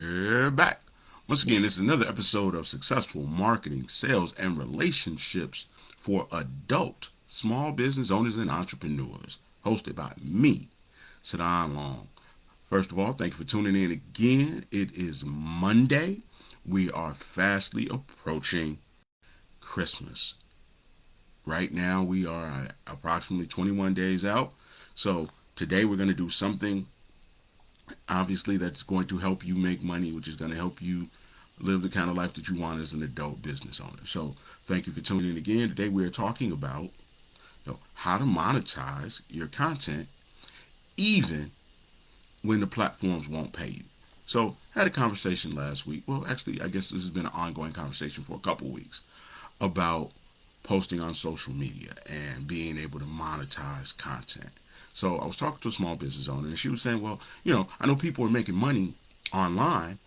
We're back. Once again, this is another episode of Successful Marketing, Sales, and Relationships for Adult Small Business Owners and Entrepreneurs, hosted by me, Saddam Long. First of all, thank you for tuning in again. It is Monday. We are fastly approaching Christmas. Right now, we are approximately 21 days out. So, today we're going to do something obviously that's going to help you make money, which is going to help you live the kind of life that you want as an adult business owner. So thank you for tuning in again. Today we are talking about how to monetize your content even when the platforms won't pay you. So I had a conversation last week. Well, actually, I guess this has been an ongoing conversation for a couple of weeks about posting on social media and being able to monetize content. So I was talking to a small business owner, and she was saying, well, I know people are making money online,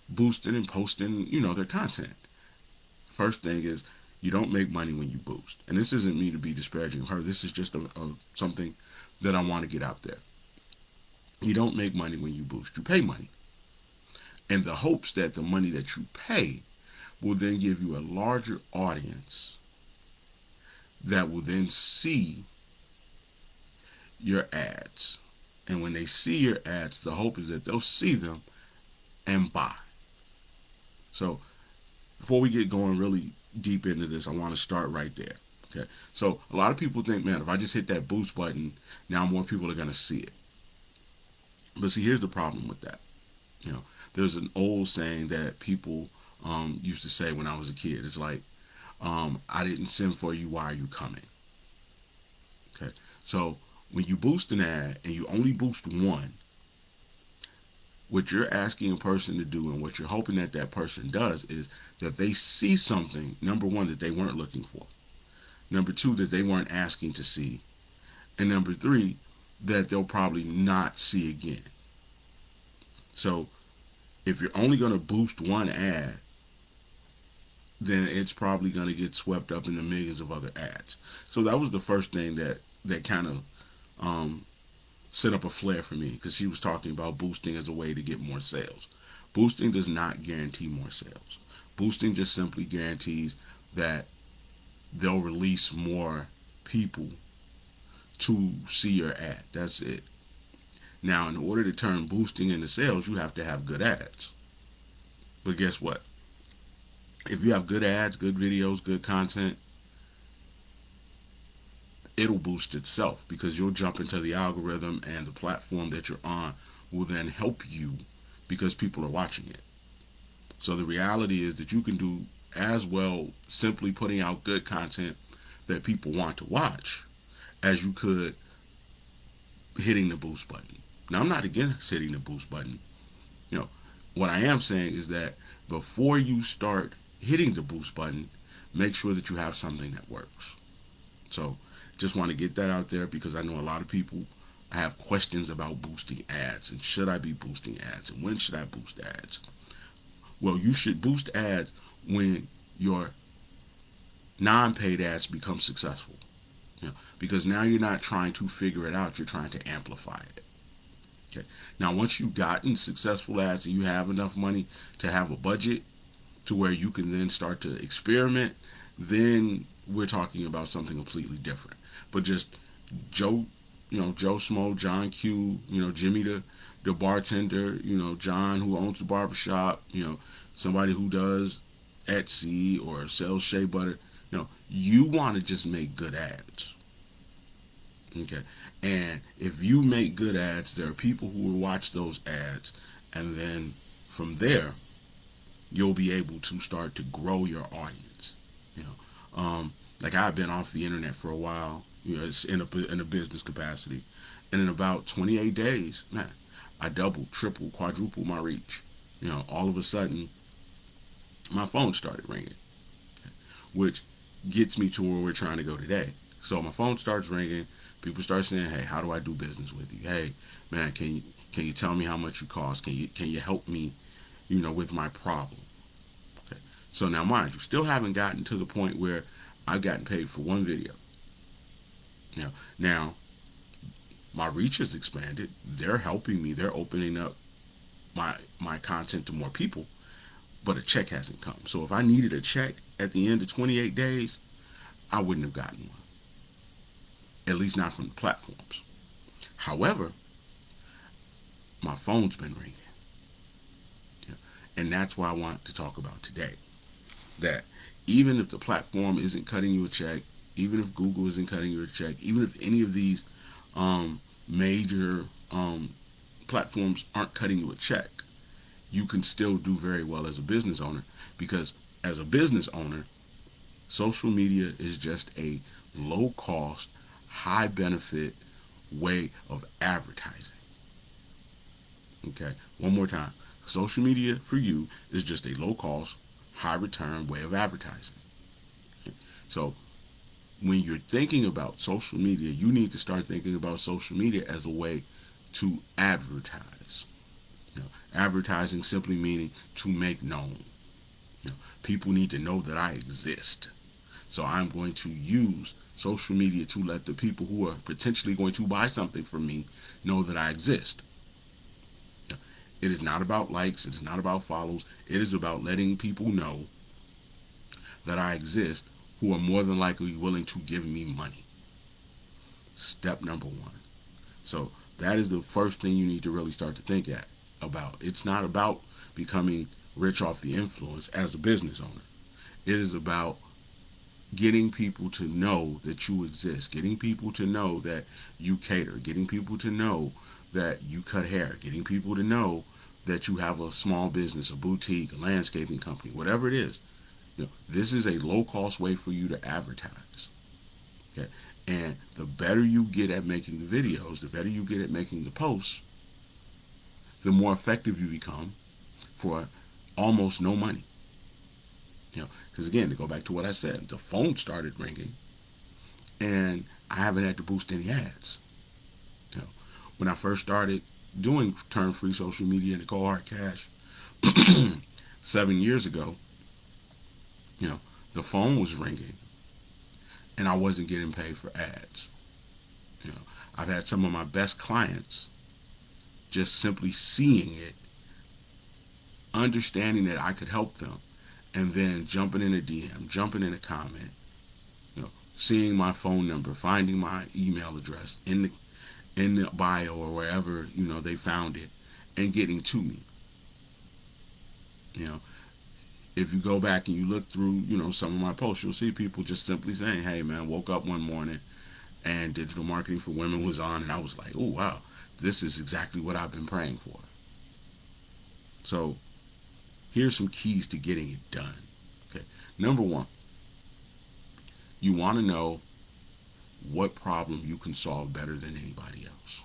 boosting and posting, their content. First thing is, you don't make money when you boost. And this isn't me to be disparaging of her. This is just something that I want to get out there. You don't make money when you boost. You pay money in the hopes that the money that you pay will then give you a larger audience that will then see your ads. And when they see your ads, the hope is that they'll see them and buy. So before we get going really deep into this, I want to start right there. Okay. So a lot of people think, man, if I just hit that boost button, now more people are going to see it. But see, here's the problem with that. There's an old saying that people used to say when I was a kid. It's like, I didn't send for you. Why are you coming? Okay. So when you boost an ad and you only boost one, what you're asking a person to do and what you're hoping that that person does is that they see something, number one, that they weren't looking for. Number two, that they weren't asking to see. And number three, that they'll probably not see again. So if you're only going to boost one ad, then it's probably going to get swept up in the millions of other ads. So that was the first thing that kind of set up a flare for me, because she was talking about boosting as a way to get more sales. Boosting does not guarantee more sales. Boosting just simply guarantees that they'll release more people to see your ad. That's it. Now, in order to turn boosting into sales, you have to have good ads. But guess what? If you have good ads, good videos, good content, it'll boost itself, because you'll jump into the algorithm, and the platform that you're on will then help you because people are watching it. So the reality is that you can do as well simply putting out good content that people want to watch as you could hitting the boost button. Now, I'm not against hitting the boost button. What I am saying is that before you start hitting the boost button, make sure that you have something that works. So just want to get that out there, because I know a lot of people have questions about boosting ads, and should I be boosting ads, and when should I boost ads? Well, you should boost ads when your non-paid ads become successful. Because now you're not trying to figure it out, you're trying to amplify it. Okay. Now, once you've gotten successful ads and you have enough money to have a budget to where you can then start to experiment, then we're talking about something completely different. But just Joe, Joe Smo, John Q, Jimmy the bartender, John who owns the barbershop, somebody who does Etsy or sells shea butter, you want to just make good ads. Okay. And if you make good ads, there are people who will watch those ads, and then from there, you'll be able to start to grow your audience. Like, I've been off the internet for a while, it's in a business capacity, and in about 28 days, man, I doubled, tripled, quadrupled my reach. All of a sudden, my phone started ringing, which gets me to where we're trying to go today. So my phone starts ringing. People start saying, "Hey, how do I do business with you? Hey, man, can you tell me how much you cost? Can you help me, with my problem?" Okay. So now, mind you, still haven't gotten to the point where I've gotten paid for one video. Now my reach has expanded. They're helping me. They're opening up my content to more people, but a check hasn't come. So if I needed a check at the end of 28 days, I wouldn't have gotten one. At least not from the platforms. However, my phone's been ringing. Yeah. And that's why I want to talk about today. That even if the platform isn't cutting you a check, even if Google isn't cutting you a check, even if any of these major platforms aren't cutting you a check, you can still do very well as a business owner, because as a business owner, social media is just a low cost, high benefit way of advertising. Okay, one more time. Social media for you is just a low cost, high return way of advertising. So when you're thinking about social media, you need to start thinking about social media as a way to advertise. Advertising simply meaning to make known. People need to know that I exist. So I'm going to use social media to let the people who are potentially going to buy something from me know that I exist. It is not about likes. It is not about follows. It is about letting people know that I exist, who are more than likely willing to give me money. Step number one. So that is the first thing you need to really start to think about. It's not about becoming rich off the influence as a business owner. It is about getting people to know that you exist, getting people to know that you cater, getting people to know that you cut hair, getting people to know that you have a small business, a boutique, a landscaping company, whatever it is. This is a low cost way for you to advertise. Okay? And the better you get at making the videos, the better you get at making the posts, the more effective you become for almost no money. Because again, to go back to what I said, the phone started ringing and I haven't had to boost any ads. When I first started doing turn free social media and the cold hard cash 7 years ago, the phone was ringing and I wasn't getting paid for ads. I've had some of my best clients just simply seeing it, understanding that I could help them, and then jumping in a DM, jumping in a comment, seeing my phone number, finding my email address in the bio or wherever they found it, and getting to me. If you go back and you look through some of my posts, you'll see people just simply saying, "Hey man, woke up one morning and Digital Marketing for Women was on, and I was like, oh wow, this is exactly what I've been praying for." So here's some keys to getting it done. Okay, number one, you want to know what problem you can solve better than anybody else.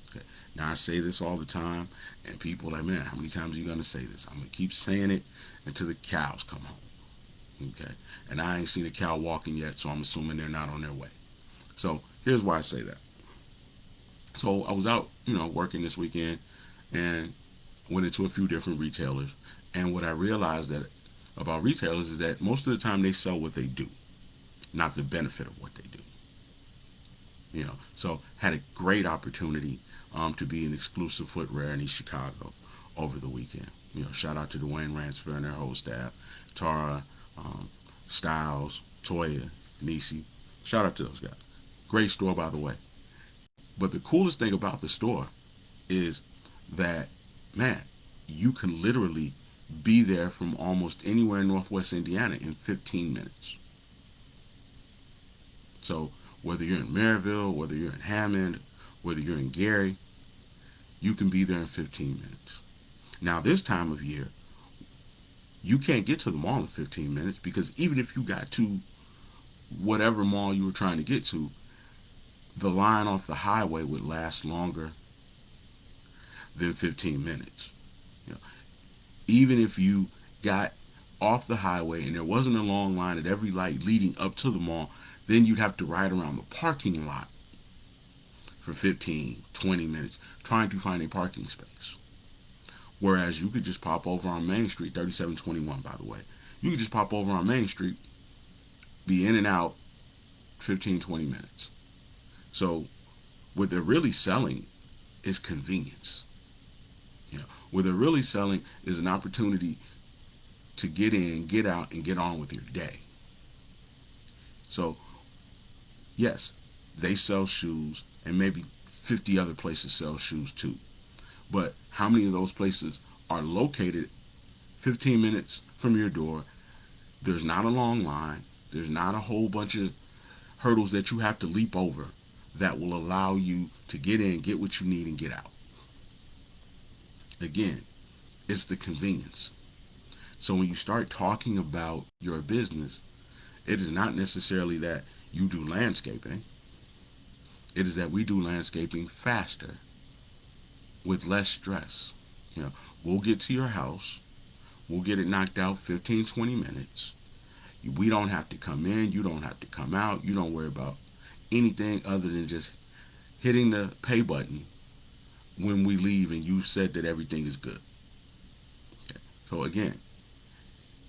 Okay. Now I say this all the time, and people are like, man, how many times are you gonna say this? I'm gonna keep saying it until the cows come home. Okay. And I ain't seen a cow walking yet, so I'm assuming they're not on their way. So here's why I say that. So I was out, working this weekend and went into a few different retailers. And what I realized that about retailers is that most of the time they sell what they do, not the benefit of what they do. So had a great opportunity to be an exclusive footwear in East Chicago over the weekend. Shout out to Dwayne Ransford and their whole staff, Tara, Styles, Toya, Nisi. Shout out to those guys. Great store, by the way. But the coolest thing about the store is that, man, you can literally be there from almost anywhere in Northwest Indiana in 15 minutes. So whether you're in Maryville, whether you're in Hammond, whether you're in Gary, you can be there in 15 minutes. Now this time of year, you can't get to the mall in 15 minutes, because even if you got to whatever mall you were trying to get to, the line off the highway would last longer than 15 minutes. Even if you got off the highway and there wasn't a long line at every light leading up to the mall, then you'd have to ride around the parking lot for 15, 20 minutes trying to find a parking space. Whereas you could just pop over on Main Street, 3721 by the way. You could just pop over on Main Street, be in and out 15, 20 minutes. So what they're really selling is convenience. Where they're really selling is an opportunity to get in, get out, and get on with your day. So, yes, they sell shoes, and maybe 50 other places sell shoes too. But how many of those places are located 15 minutes from your door? There's not a long line. There's not a whole bunch of hurdles that you have to leap over that will allow you to get in, get what you need, and get out. Again, it's the convenience. So when you start talking about your business, it is not necessarily that you do landscaping. It is that we do landscaping faster with less stress. We'll get to your house. We'll get it knocked out 15, 20 minutes. We don't have to come in. You don't have to come out. You don't worry about anything other than just hitting the pay button when we leave and you said that everything is good. Okay. So again,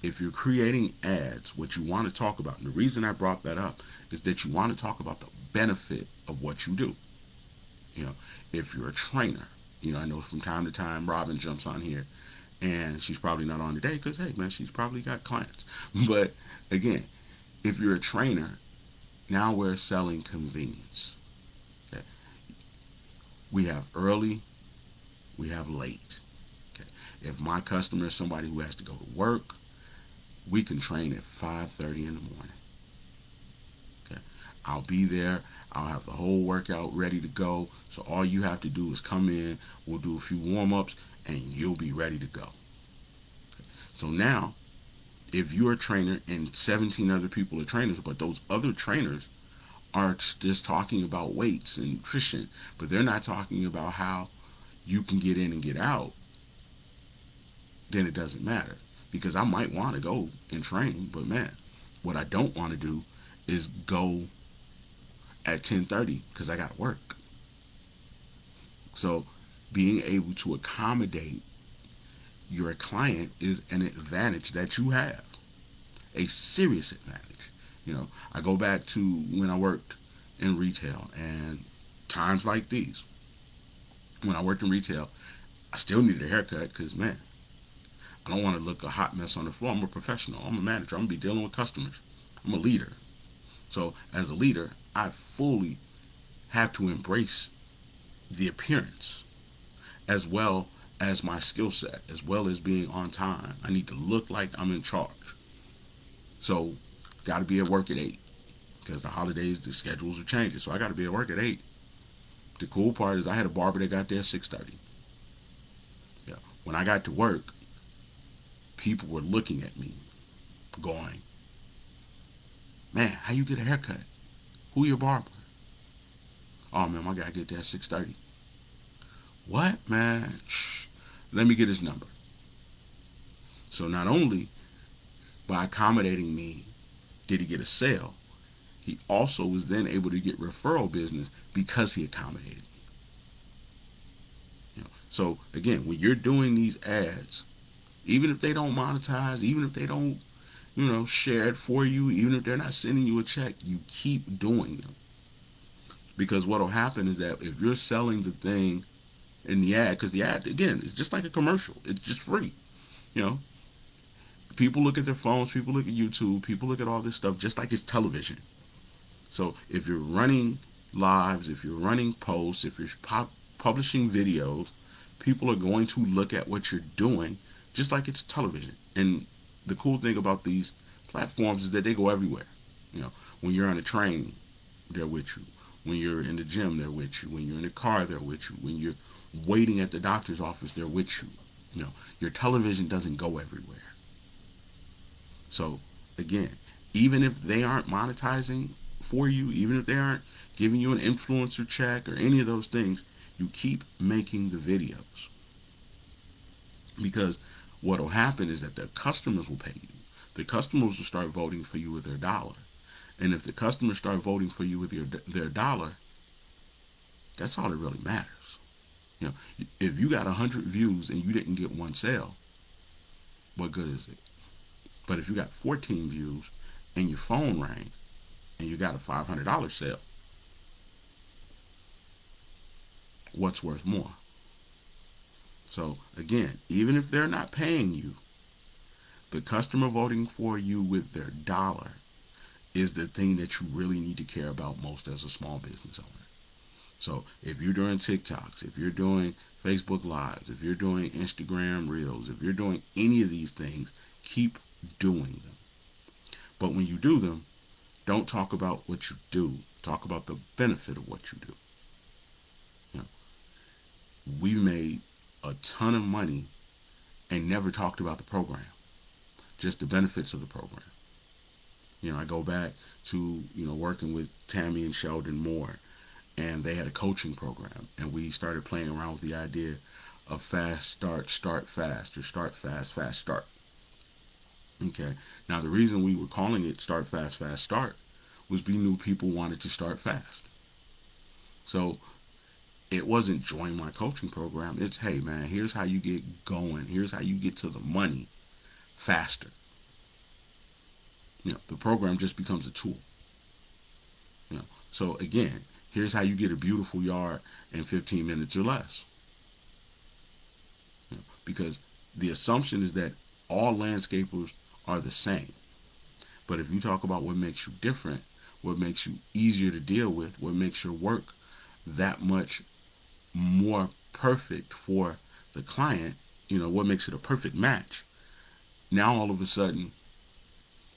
if you're creating ads, what you want to talk about, and the reason I brought that up is that you want to talk about the benefit of what you do. If you're a trainer, I know from time to time Robin jumps on here, and she's probably not on today because, hey, man, she's probably got clients. But again, if you're a trainer, now we're selling convenience. Okay? We have early, we have late. Okay? If my customer is somebody who has to go to work, we can train at 5:30 in the morning. Okay? I'll be there. I'll have the whole workout ready to go. So all you have to do is come in. We'll do a few warm-ups, and you'll be ready to go. Okay? So now, if you're a trainer and 17 other people are trainers, but those other trainers are just talking about weights and nutrition, but they're not talking about how you can get in and get out, then it doesn't matter. Because I might want to go and train, but man, what I don't want to do is go at 10:30 because I got to work. So being able to accommodate your client is an advantage that you have, a serious advantage. I go back to when I worked in retail, and times like these, when I worked in retail, I still needed a haircut because, man, I don't want to look a hot mess on the floor. I'm a professional. I'm a manager. I'm going to be dealing with customers. I'm a leader. So as a leader, I fully have to embrace the appearance as well as my skill set, as well as being on time. I need to look like I'm in charge. So got to be at work at 8 because the holidays, the schedules are changing. So I got to be at work at 8. The cool part is I had a barber that got there at 6:30. Yeah. When I got to work, people were looking at me going, man, how you get a haircut? Who your barber? Oh, man, my guy get there at 6:30. What, man? Shh. Let me get his number. So not only by accommodating me did he get a sale, he also was then able to get referral business because he accommodated me. So again, when you're doing these ads, even if they don't monetize, even if they don't, share it for you, even if they're not sending you a check, you keep doing them. Because what will happen is that if you're selling the thing in the ad, because the ad, again, is just like a commercial. It's just free. People look at their phones, people look at YouTube, people look at all this stuff just like it's television. So if you're running lives, if you're running posts, if you're publishing videos, people are going to look at what you're doing just like it's television. And the cool thing about these platforms is that they go everywhere. When you're on a train, they're with you. When you're in the gym, they're with you. When you're in the car, they're with you. When you're waiting at the doctor's office, they're with you. Your television doesn't go everywhere. So again, even if they aren't monetizing for you, even if they aren't giving you an influencer check or any of those things, you keep making the videos. Because what will happen is that the customers will pay you. The customers will start voting for you with their dollar. And if the customers start voting for you with their dollar, that's all that really matters. If you got 100 views and you didn't get one sale, what good is it? But if you got 14 views and your phone rang and you got a $500 sale, what's worth more? So again, even if they're not paying you, the customer voting for you with their dollar is the thing that you really need to care about most as a small business owner. So if you're doing TikToks, if you're doing Facebook Lives, if you're doing Instagram Reels, if you're doing any of these things, keep doing them. But when you do them, don't talk about what you do. Talk about the benefit of what you do. You know, we made a ton of money and never talked about the program, just the benefits of the program. I go back to, working with Tammy and Sheldon Moore, and they had a coaching program, and we started playing around with the idea of fast start, start fast, or start fast, fast start. Okay. Now, the reason we were calling it start fast, fast start was we knew people wanted to start fast. So it wasn't join my coaching program. It's, hey, man, here's how you get going. Here's how you get to the money faster. The program just becomes a tool. So again, here's how you get a beautiful yard in 15 minutes or less. Because the assumption is that all landscapers are the same. But if you talk about what makes you different, what makes you easier to deal with, what makes your work that much more perfect for the client, what makes it a perfect match, now all of a sudden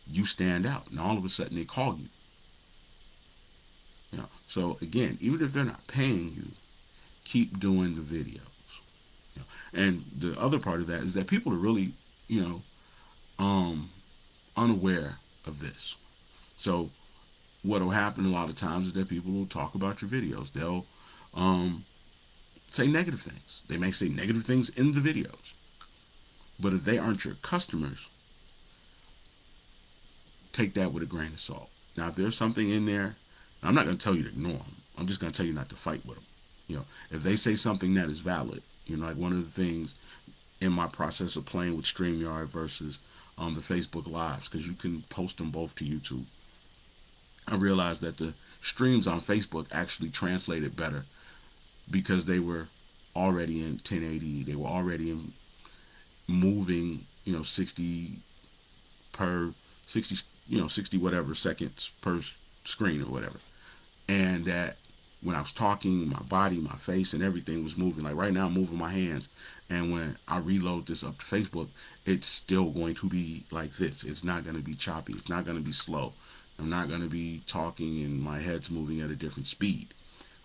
you stand out. Now all of a sudden they call you. So again, even if they're not paying you, keep doing the videos. And the other part of that is that people are really, unaware of this. So what will happen a lot of times is that people will talk about your videos. They'll say negative things. They may say negative things in the videos. But if they aren't your customers, take that with a grain of salt. Now, if there's something in there, I'm not going to tell you to ignore them. I'm just going to tell you not to fight with them. If they say something that is valid, like one of the things in my process of playing with StreamYard versus the Facebook Lives, because you can post them both to YouTube, I realized that the streams on Facebook actually translated better because they were already in 1080. They were already in moving, 60 per 60, 60 whatever seconds per screen or whatever. And that when I was talking, my body, my face, and everything was moving. Like right now, I'm moving my hands. And when I reload this up to Facebook, it's still going to be like this. It's not going to be choppy. It's not going to be slow. I'm not going to be talking and my head's moving at a different speed.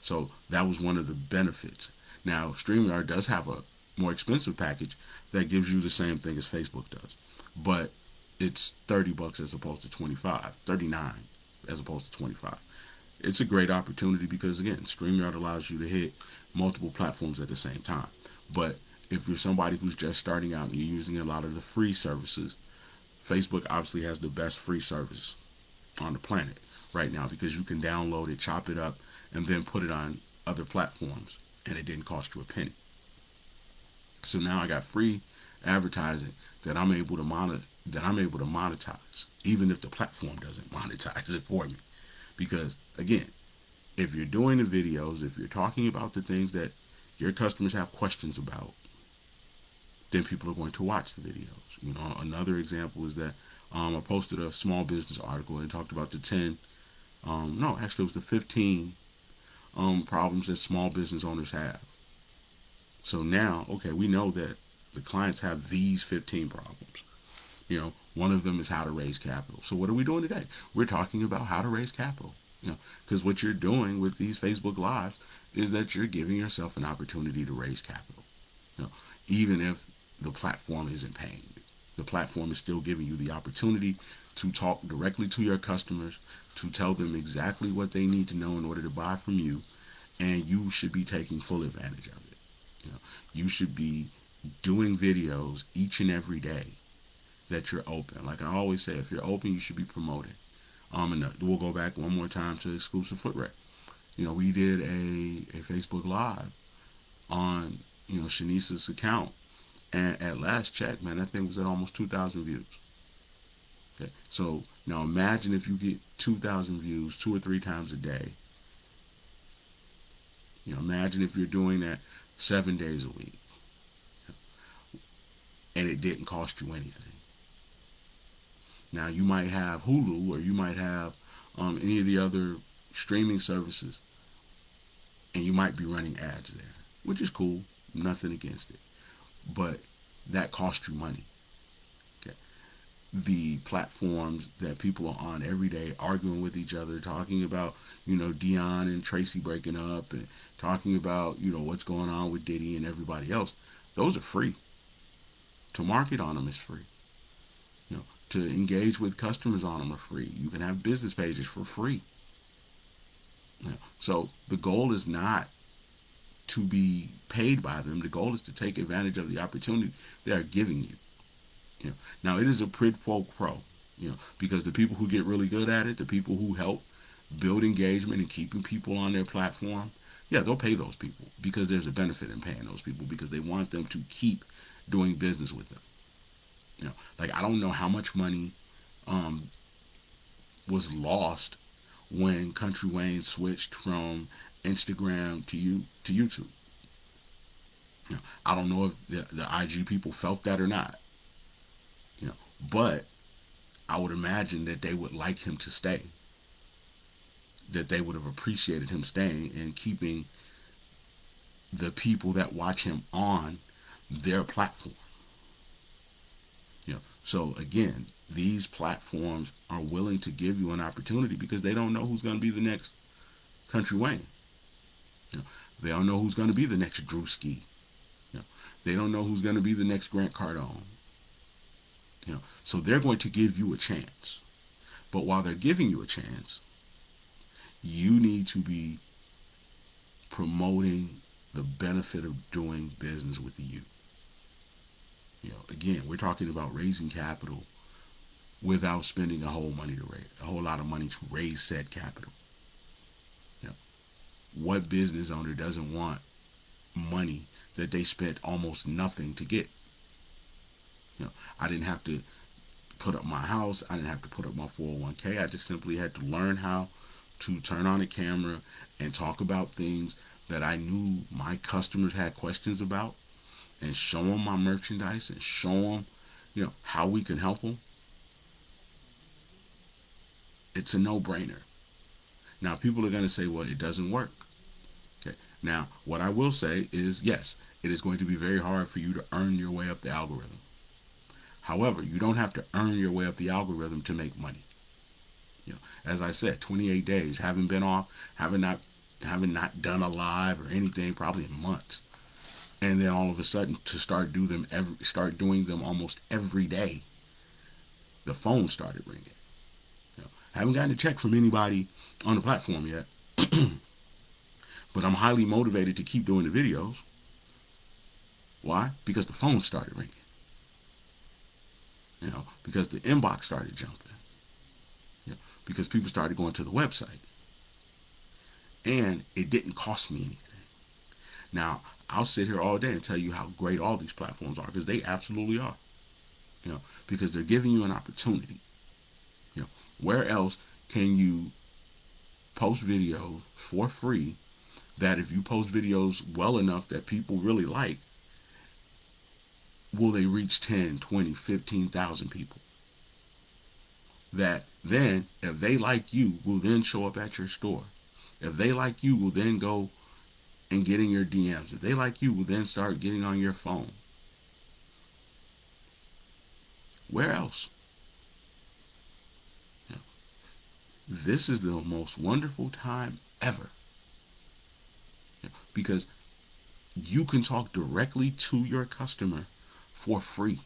So that was one of the benefits. Now, StreamYard does have a more expensive package that gives you the same thing as Facebook does. But it's $30 as opposed to 25, 39 as opposed to 25. It's a great opportunity because, again, StreamYard allows you to hit multiple platforms at the same time. But if you're somebody who's just starting out and you're using a lot of the free services, Facebook obviously has the best free service on the planet right now because you can download it, chop it up, and then put it on other platforms, and it didn't cost you a penny. So now I got free advertising that I'm able to monetize, even if the platform doesn't monetize it for me. Because again, if you're doing the videos, if you're talking about the things that your customers have questions about, then people are going to watch the videos. Another example is that I posted a small business article and talked about the 10, no, actually it was the 15 problems that small business owners have. So now, okay, we know that the clients have these 15 problems. One of them is how to raise capital. So what are we doing today? We're talking about how to raise capital. Because what you're doing with these Facebook Lives is that you're giving yourself an opportunity to raise capital. Even if the platform isn't paying you, the platform is still giving you the opportunity to talk directly to your customers, to tell them exactly what they need to know in order to buy from you, and you should be taking full advantage of it. You should be doing videos each and every day that you're open. Like I always say, if you're open, you should be promoting. And we'll go back one more time to exclusive footwear. We did a Facebook Live on, Shanice's account. And at last check, man, that thing was at almost 2,000 views. Okay. So now imagine if you get 2,000 views 2 or 3 times a day. Imagine if you're doing that 7 days a week. and it didn't cost you anything. Now, you might have Hulu, or you might have any of the other streaming services, and you might be running ads there, which is cool. Nothing against it. But that costs you money. Okay. The platforms that people are on every day, arguing with each other, talking about, Dion and Tracy breaking up, and talking about, what's going on with Diddy and everybody else, those are free. To market on them is free. To engage with customers on them are free. You can have business pages for free. So the goal is not to be paid by them. The goal is to take advantage of the opportunity they are giving you. Now, it is a quid pro quo, because the people who get really good at it, the people who help build engagement and keeping people on their platform, yeah, they'll pay those people, because there's a benefit in paying those people, because they want them to keep doing business with them. Like, I don't know how much money was lost when Country Wayne switched from Instagram to YouTube. I don't know if the IG people felt that or not. But I would imagine that they would like him to stay. That they would have appreciated him staying and keeping the people that watch him on their platform. So again, these platforms are willing to give you an opportunity because they don't know who's going to be the next Country Wayne. They don't know who's going to be the next Drewski. They don't know who's going to be the next Grant Cardone. So they're going to give you a chance. But while they're giving you a chance, you need to be promoting the benefit of doing business with you. Again, we're talking about raising capital without spending a whole lot of money to raise said capital. What business owner doesn't want money that they spent almost nothing to get? I didn't have to put up my house. I didn't have to put up my 401k. I just simply had to learn how to turn on a camera and talk about things that I knew my customers had questions about, and show them my merchandise and show them, how we can help them. It's a no-brainer. Now, people are going to say, well, it doesn't work. Okay. Now, what I will say is, yes, it is going to be very hard for you to earn your way up the algorithm. However, you don't have to earn your way up the algorithm to make money. As I said, 28 days, haven't been off, having not done a live or anything probably in months. And then all of a sudden, to start doing them almost every day, the phone started ringing. Haven't gotten a check from anybody on the platform yet, but I'm highly motivated to keep doing the videos. Why? Because the phone started ringing. Because the inbox started jumping. Because people started going to the website. And it didn't cost me anything. Now, I'll sit here all day and tell you how great all these platforms are, because they absolutely are. Because they're giving you an opportunity. Where else can you post videos for free that, if you post videos well enough that people really like, will they reach 10, 20, 15,000 people? That then, if they like you, will then show up at your store. If they like you, will then go and get in your DMs. If they like you, will then start getting on your phone. Where else? This is the most wonderful time ever. Because you can talk directly to your customer for free.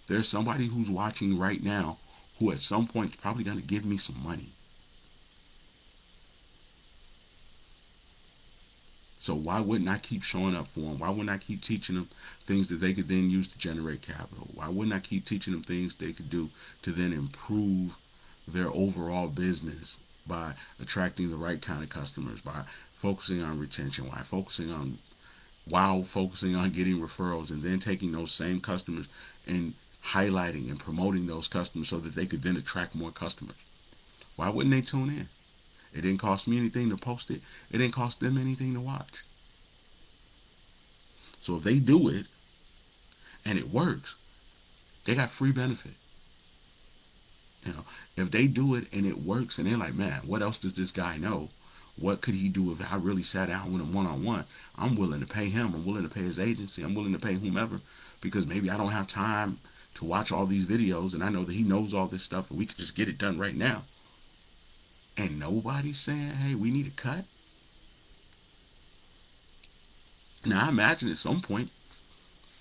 There's somebody who's watching right now who at some point is probably going to give me some money. So why wouldn't I keep showing up for them? Why wouldn't I keep teaching them things that they could then use to generate capital? Why wouldn't I keep teaching them things they could do to then improve their overall business by attracting the right kind of customers, by focusing on retention, while focusing on getting referrals, and then taking those same customers and highlighting and promoting those customers so that they could then attract more customers? Why wouldn't they tune in? It didn't cost me anything to post it. It didn't cost them anything to watch. So if they do it, and it works, they got free benefit. You know, if they do it and it works, and they're like, man, what else does this guy know? What could he do if I really sat down with him one on one? I'm willing to pay him. I'm willing to pay his agency. I'm willing to pay whomever, because maybe I don't have time to watch all these videos, and I know that he knows all this stuff, and we could just get it done right now. And nobody's saying, hey, we need a cut. Now I imagine at some point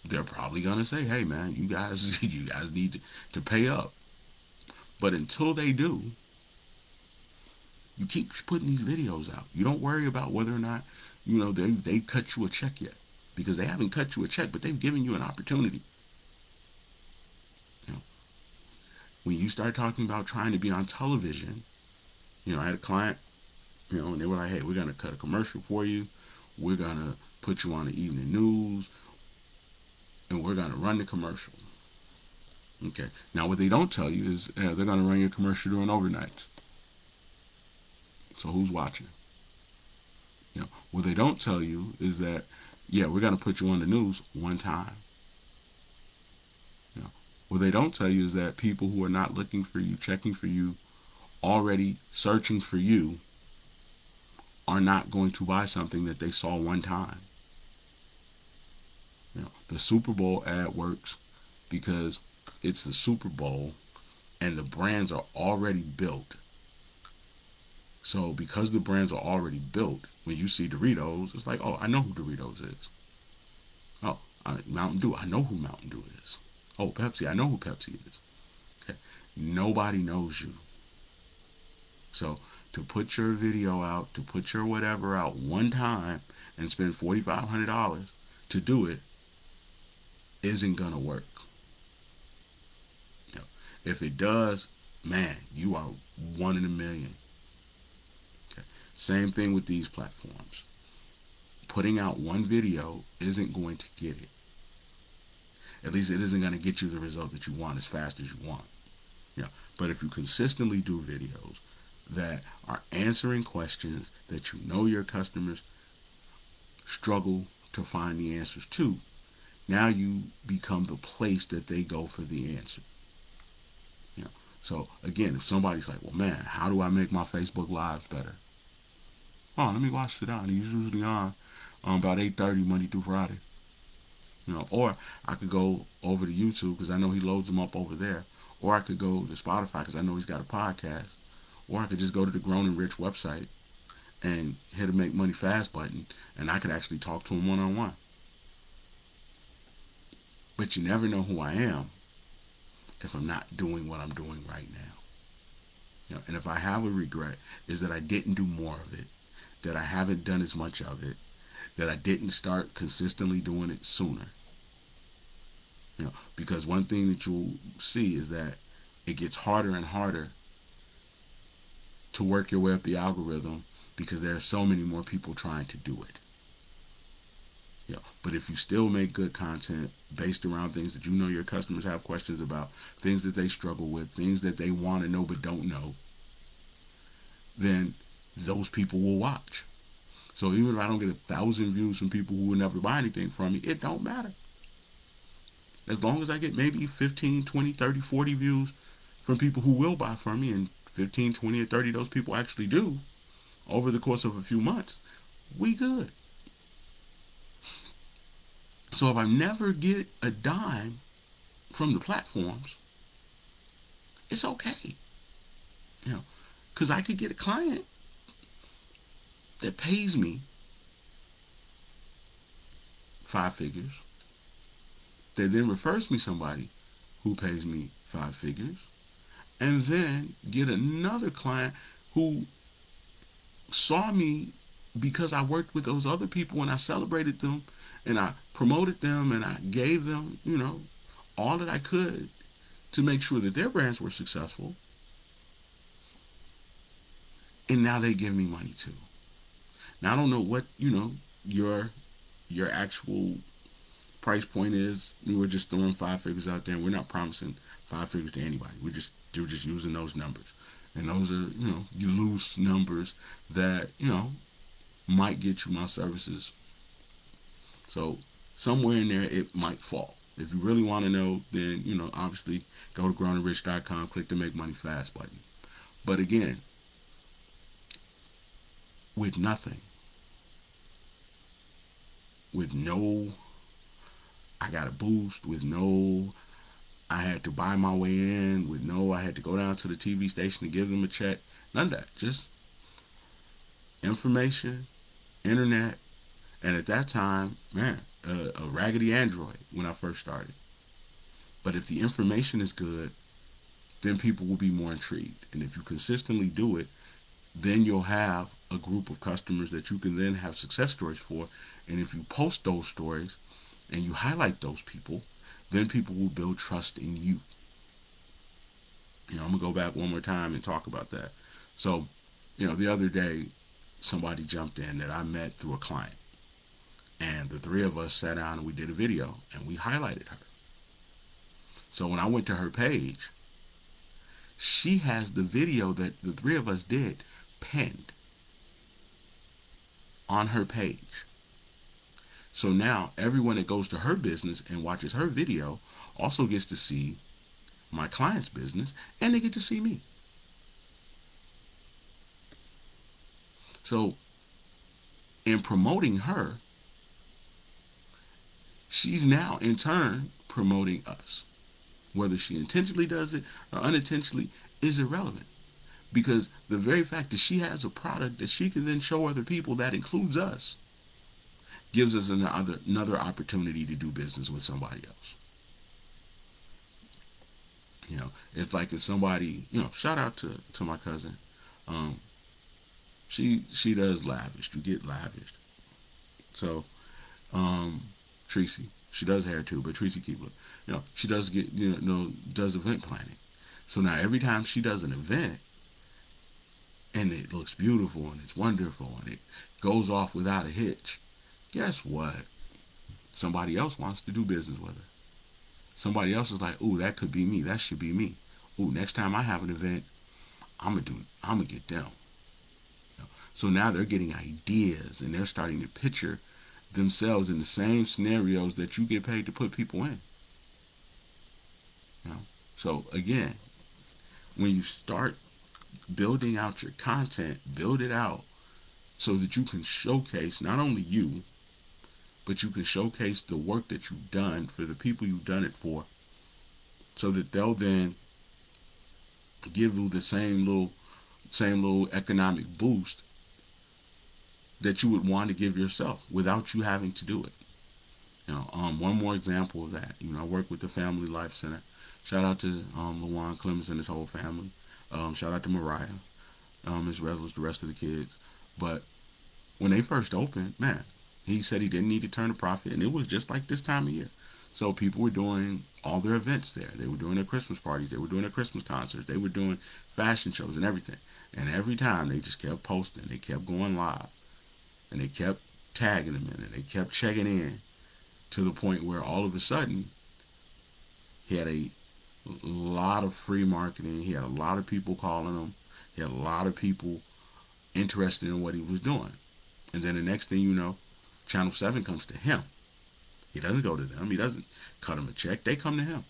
they're probably gonna say, hey man, you guys you guys need to pay up. But until they do, you keep putting these videos out. You don't worry about whether or not, they cut you a check yet. Because they haven't cut you a check, but they've given you an opportunity. You know, when you start talking about trying to be on television, I had a client, and they were like, hey, we're gonna cut a commercial for you. We're gonna put you on the evening news, and we're gonna run the commercial. Okay. Now, what they don't tell you is they're gonna run your commercial during overnights. So who's watching? What they don't tell you is that, yeah, we're gonna put you on the news one time. What they don't tell you is that people who are not looking for you, checking for you, already searching for you, are not going to buy something that they saw one time. The Super Bowl ad works because it's the Super Bowl and the brands are already built. So because the brands are already built, when you see Doritos, it's like, oh, I know who Doritos is. Oh, Mountain Dew, I know who Mountain Dew is. Oh, Pepsi, I know who Pepsi is. Okay. Nobody knows you. So to put your video out, to put your whatever out one time and spend $4,500 to do it isn't going to work. If it does, man, you are one in a million. Okay. Same thing with these platforms. Putting out one video isn't going to get it. At least it isn't going to get you the result that you want as fast as you want. But if you consistently do videos that are answering questions that your customers struggle to find the answers to, now you become the place that they go for the answer. So again, if somebody's like, well, man, how do I make my Facebook Lives better? Oh, let me watch it on. He's usually on about 8:30 Monday through Friday. Or I could go over to YouTube because I know he loads them up over there. Or I could go to Spotify because I know he's got a podcast. Or I could just go to the Grown and Rich website and hit a Make Money Fast button, and I could actually talk to him one-on-one. But you never know who I am if I'm not doing what I'm doing right now. And if I have a regret, is that I didn't do more of it, that I haven't done as much of it, that I didn't start consistently doing it sooner. Because one thing that you'll see is that it gets harder and harder to work your way up the algorithm because there are so many more people trying to do it. But if you still make good content based around things that your customers have questions about, things that they struggle with, things that they want to know but don't know, then those people will watch. So even if I don't get 1,000 views from people who will never buy anything from me, it don't matter. As long as I get maybe 15, 20, 30, 40 views from people who will buy from me, and 15, 20, or 30 of those people actually do over the course of a few months, we good. So if I never get a dime from the platforms, it's okay. Because I could get a client that pays me 5 figures, that then refers me somebody who pays me 5 figures, and then get another client who saw me because I worked with those other people and I celebrated them and I promoted them and I gave them, all that I could to make sure that their brands were successful. And now they give me money too. Now I don't know what, your actual price point is. We're just throwing 5 figures out there, and we're not promising 5 figures to anybody. We're just using those numbers. And those are, loose numbers that, might get you my services. So somewhere in there it might fall. If you really want to know, then, obviously go to growingrich.com, click the Make Money Fast button. But again, with nothing, with no, I got a boost, with no, I had to buy my way in, with no, I had to go down to the TV station to give them a check. None of that. Just information, internet, and at that time, man, a raggedy Android when I first started. But if the information is good, then people will be more intrigued. And if you consistently do it, then you'll have a group of customers that you can then have success stories for. And if you post those stories and you highlight those people, then people will build trust in you. I'm going to go back one more time and talk about that. So, the other day, somebody jumped in that I met through a client. And the three of us sat down and we did a video and we highlighted her. So when I went to her page, she has the video that the three of us did pinned on her page. So now everyone that goes to her business and watches her video also gets to see my client's business, and they get to see me. So in promoting her, she's now in turn promoting us. Whether she intentionally does it or unintentionally is irrelevant. Because the very fact that she has a product that she can then show other people, that includes us, gives us another opportunity to do business with somebody else. It's like if somebody, shout out to my cousin. She does lavish. You get lavished. So, Tracy, she does hair too, but Tracy Keebler, she does get, does event planning. So now every time she does an event, and it looks beautiful and it's wonderful and it goes off without a hitch, guess what? Somebody else wants to do business with her. Somebody else is like, ooh, that could be me. That should be me. Ooh, next time I have an event, I'm gonna get them. So now they're getting ideas and they're starting to picture themselves in the same scenarios that you get paid to put people in. So again, when you start building out your content, build it out so that you can showcase not only you, but you can showcase the work that you've done for the people you've done it for, so that they'll then give you the same little economic boost that you would want to give yourself without you having to do it. One more example of that. I work with the Family Life Center. Shout out to Lawan Clemens and his whole family. Shout out to Mariah, as well as the rest of the kids. But when they first opened, man, he said he didn't need to turn a profit, and it was just like this time of year. So people were doing all their events there. They were doing their Christmas parties. They were doing their Christmas concerts. They were doing fashion shows and everything. And every time they just kept posting. They kept going live. And they kept tagging them in, and they kept checking in, to the point where all of a sudden he had a lot of free marketing. He had a lot of people calling him. He had a lot of people interested in what he was doing. And then the next thing you know, Channel 7 comes to him. He doesn't go to them. He doesn't cut them a check. They come to him.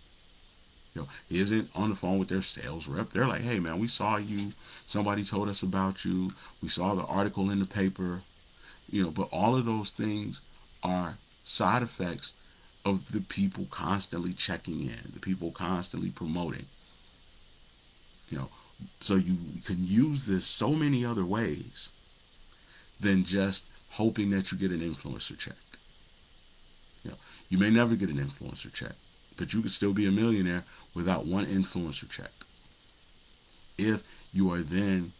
He isn't on the phone with their sales rep. They're like, hey, man, we saw you. Somebody told us about you. We saw the article in the paper. But all of those things are side effects of the people constantly checking in, the people constantly promoting. So you can use this so many other ways than just hoping that you get an influencer check. You may never get an influencer check, but you could still be a millionaire without one influencer check, if you are then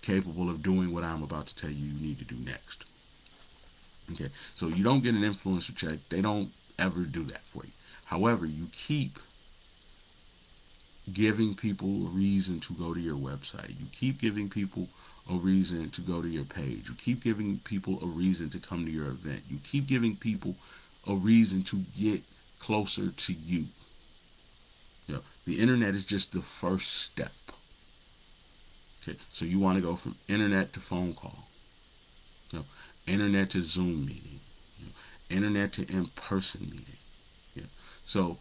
capable of doing what I'm about to tell you need to do next. Okay, so you don't get an influencer check. They don't ever do that for you. However, you keep giving people a reason to go to your website. You keep giving people a reason to go to your page. You keep giving people a reason to come to your event. You keep giving people a reason to get closer to you. The internet is just the first step. Okay, so you want to go from internet to phone call, internet to Zoom meeting, internet to in-person meeting. So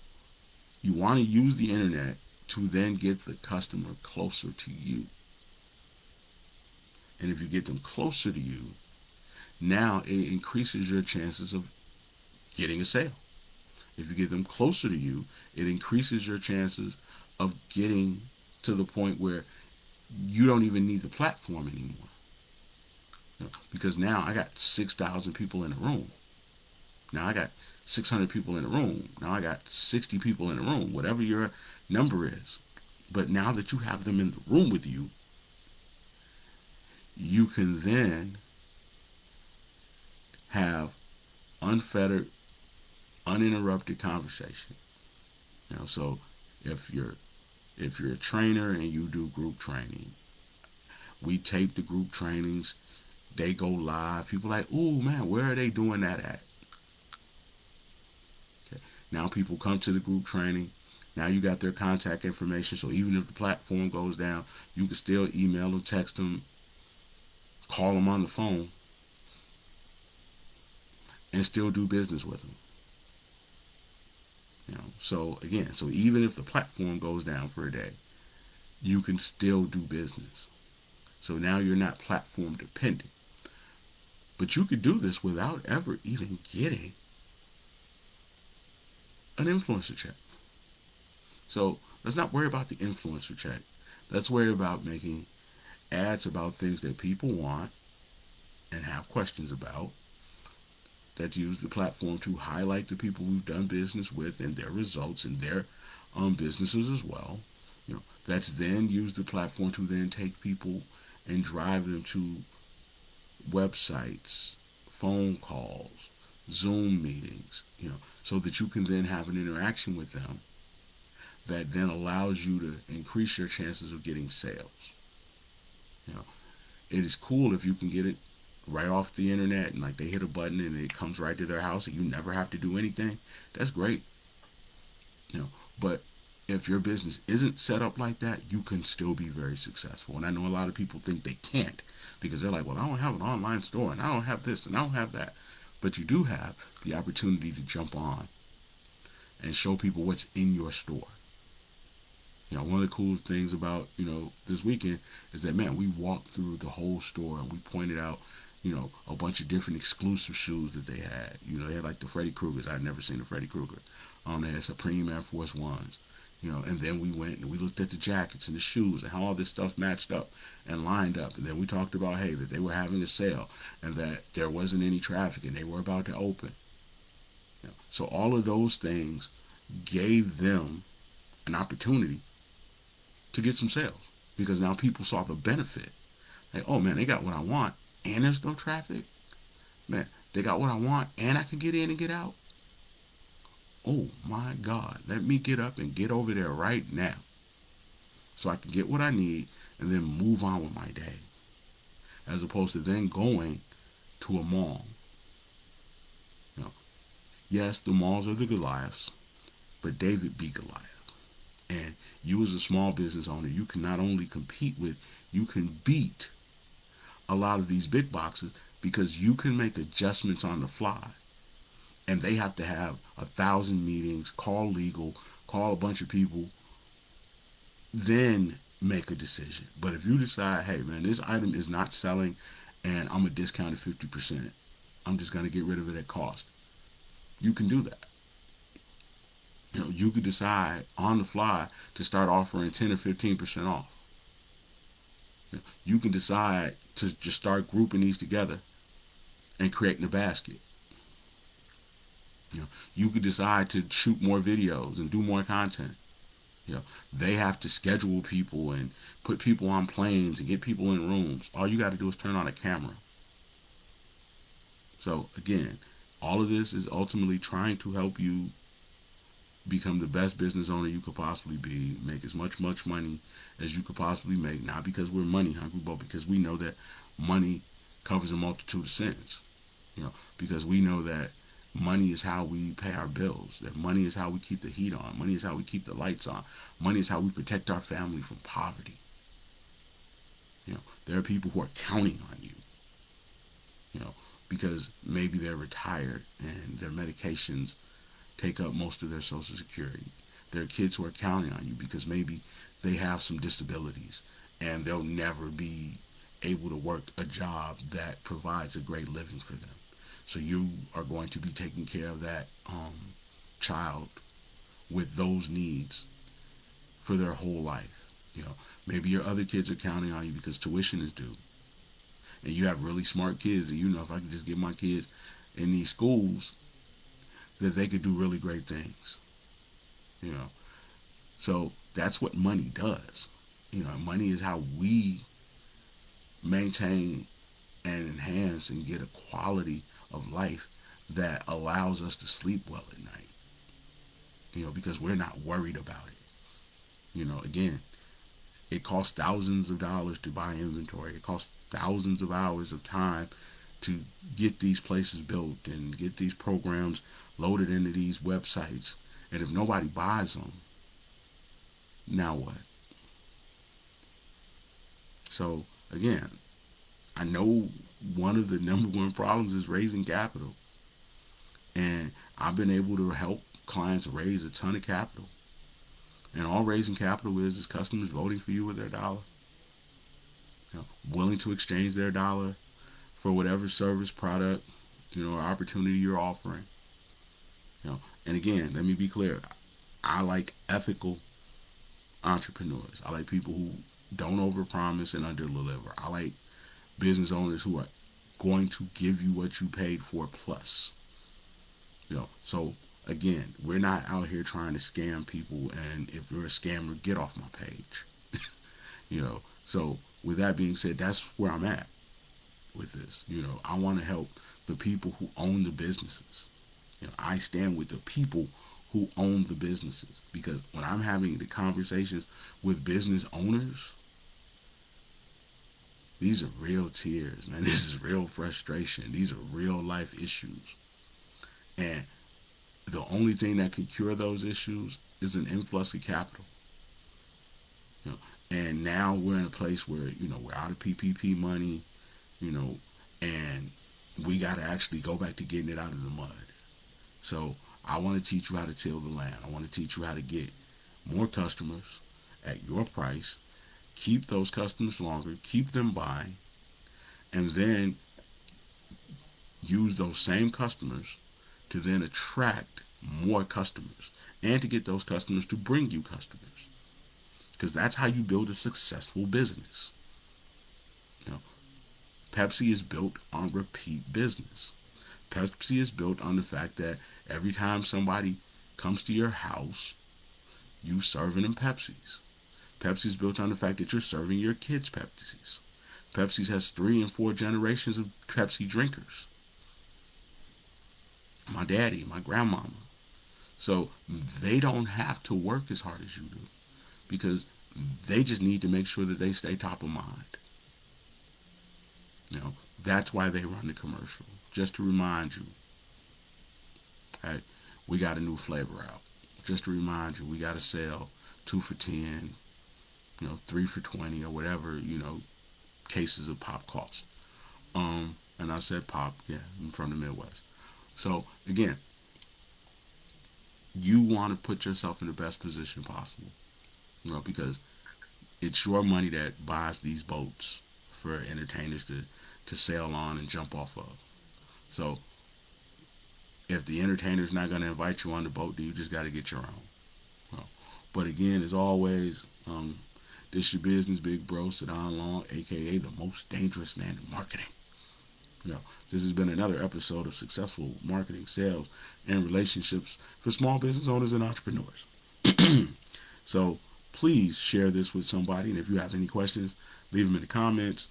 you want to use the internet to then get the customer closer to you. And if you get them closer to you, now it increases your chances of getting a sale. If you get them closer to you, it increases your chances of getting to the point where you don't even need the platform anymore. Because now I got 6,000 people in a room. Now I got 600 people in a room. Now I got 60 people in a room, whatever your number is. But now that you have them in the room with you, you can then have unfettered, uninterrupted conversation. So if you're a trainer and you do group training, we tape the group trainings. They go live. People are like, ooh, man, where are they doing that at? Okay. Now people come to the group training. Now you got their contact information. So even if the platform goes down, you can still email them, text them, call them on the phone, and still do business with them. So again, so even if the platform goes down for a day, you can still do business. So now you're not platform dependent. But you could do this without ever even getting an influencer check. So let's not worry about the influencer check. Let's worry about making ads about things that people want and have questions about, that use the platform to highlight the people we've done business with and their results and their businesses as well. That's then use the platform to then take people and drive them to websites, phone calls, Zoom meetings, so that you can then have an interaction with them that then allows you to increase your chances of getting sales. It is cool if you can get it right off the internet and like they hit a button and it comes right to their house and you never have to do anything. That's great. But if your business isn't set up like that, you can still be very successful. And I know a lot of people think they can't because they're like, well, I don't have an online store and I don't have this and I don't have that. But you do have the opportunity to jump on and show people what's in your store. One of the cool things about, this weekend is that, man, we walked through the whole store and we pointed out, a bunch of different exclusive shoes that they had. They had like the Freddy Kruegers. I'd never seen a Freddy Krueger. They had Supreme Air Force Ones. And then we went and we looked at the jackets and the shoes and how all this stuff matched up and lined up. And then we talked about, hey, that they were having a sale and that there wasn't any traffic and they were about to open. So all of those things gave them an opportunity to get some sales because now people saw the benefit. Like, oh man, they got what I want and there's no traffic. Man, they got what I want and I can get in and get out. Oh my God, let me get up and get over there right now so I can get what I need and then move on with my day, as opposed to then going to a mall. Yes, the malls are the Goliaths, but David beat Goliath. And you as a small business owner, you can not only compete with, you can beat a lot of these big boxes because you can make adjustments on the fly. And they have to have 1,000 meetings, call legal, call a bunch of people, then make a decision. But if you decide, hey man, this item is not selling and I'm going to discount it 50%, I'm just going to get rid of it at cost, you can do that. You could decide on the fly to start offering 10 or 15% off. You can decide to just start grouping these together and creating a basket. You could decide to shoot more videos and do more content. They have to schedule people and put people on planes and get people in rooms. All you got to do is turn on a camera. So again, all of this is ultimately trying to help you become the best business owner you could possibly be, make as much money as you could possibly make, not because we're money hungry, but because we know that money covers a multitude of sins. Because we know that money is how we pay our bills, that money is how we keep the heat on, money is how we keep the lights on, money is how we protect our family from poverty. There are people who are counting on you, because maybe they're retired and their medications take up most of their Social Security. There are kids who are counting on you because maybe they have some disabilities and they'll never be able to work a job that provides a great living for them. So you are going to be taking care of that child with those needs for their whole life. Maybe your other kids are counting on you because tuition is due. And you have really smart kids, and if I could just get my kids in these schools, that they could do really great things. You know, so that's what money does. Money is how we maintain and enhance and get a quality of life that allows us to sleep well at night. Because we're not worried about it. Again, it costs thousands of dollars to buy inventory. It costs thousands of hours of time to get these places built and get these programs loaded into these websites. And if nobody buys them, now what? So again, I know one of the number one problems is raising capital. And I've been able to help clients raise a ton of capital. And all raising capital is customers voting for you with their dollar. Willing to exchange their dollar for whatever service, product, or opportunity you're offering. And again, let me be clear. I like ethical entrepreneurs. I like people who don't overpromise and underdeliver. I like business owners who are going to give you what you paid for plus. So again, we're not out here trying to scam people, and if you're a scammer, get off my page. So with that being said, that's where I'm at with this. I want to help the people who own the businesses. I stand with the people who own the businesses, because when I'm having the conversations with business owners, these are real tears, man. This is real frustration. These are real life issues. And the only thing that can cure those issues is an influx of capital. And now we're in a place where, we're out of PPP money, and we got to actually go back to getting it out of the mud. So I want to teach you how to till the land. I want to teach you how to get more customers at your price, keep those customers longer, keep them buying, and then use those same customers to then attract more customers and to get those customers to bring you customers. Because that's how you build a successful business. Pepsi is built on repeat business. Pepsi is built on the fact that every time somebody comes to your house, you serving them Pepsis. Pepsi is built on the fact that you're serving your kids Pepsis. Pepsi has 3 and 4 generations of Pepsi drinkers. My daddy, my grandmama. So they don't have to work as hard as you do, because they just need to make sure that they stay top of mind. That's why they run the commercial. Just to remind you, hey, we got a new flavor out. Just to remind you, we got to sell 2 for $10, 3 for $20, or whatever, cases of pop cost. And I said pop, yeah, I'm from the Midwest. So again, you want to put yourself in the best position possible, because it's your money that buys these boats for entertainers to sail on and jump off of. So if the entertainer's not going to invite you on the boat, then you just got to get your own. But again, as always, this your business big bro, Sadon Long, aka the most dangerous man in marketing. This has been another episode of Successful Marketing, Sales, and Relationships for Small Business Owners and Entrepreneurs. So please share this with somebody, and if you have any questions, leave them in the comments.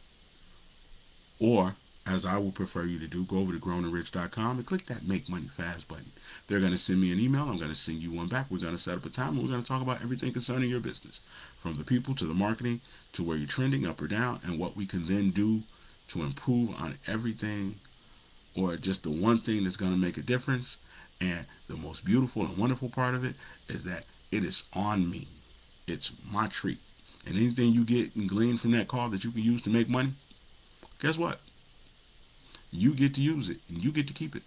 Or, as I would prefer you to do, go over to growandrich.com and click that Make Money Fast button. They're going to send me an email. I'm going to send you one back. We're going to set up a time, and we're going to talk about everything concerning your business, from the people to the marketing to where you're trending up or down, and what we can then do to improve on everything, or just the one thing that's going to make a difference. And the most beautiful and wonderful part of it is that it is on me. It's my treat. And anything you get and glean from that call that you can use to make money, guess what? You get to use it, and you get to keep it.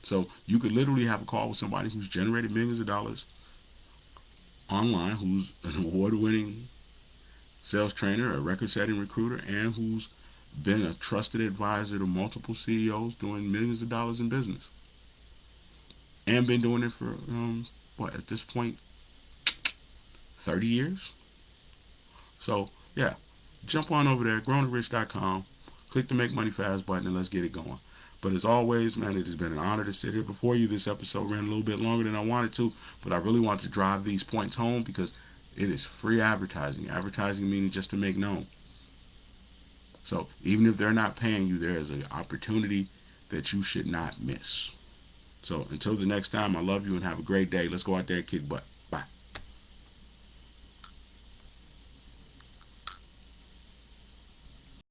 So you could literally have a call with somebody who's generated millions of dollars online, who's an award-winning sales trainer, a record-setting recruiter, and who's been a trusted advisor to multiple CEOs doing millions of dollars in business, and been doing it for what, at this point, 30 years. So yeah, jump on over there, growingrich.com, click the Make Money Fast button, and let's get it going. But as always, man, it has been an honor to sit here before you. This episode ran a little bit longer than I wanted to, but I really wanted to drive these points home because it is free advertising. Advertising meaning just to make known. So even if they're not paying you, there is an opportunity that you should not miss. So until the next time, I love you and have a great day. Let's go out there and kick butt.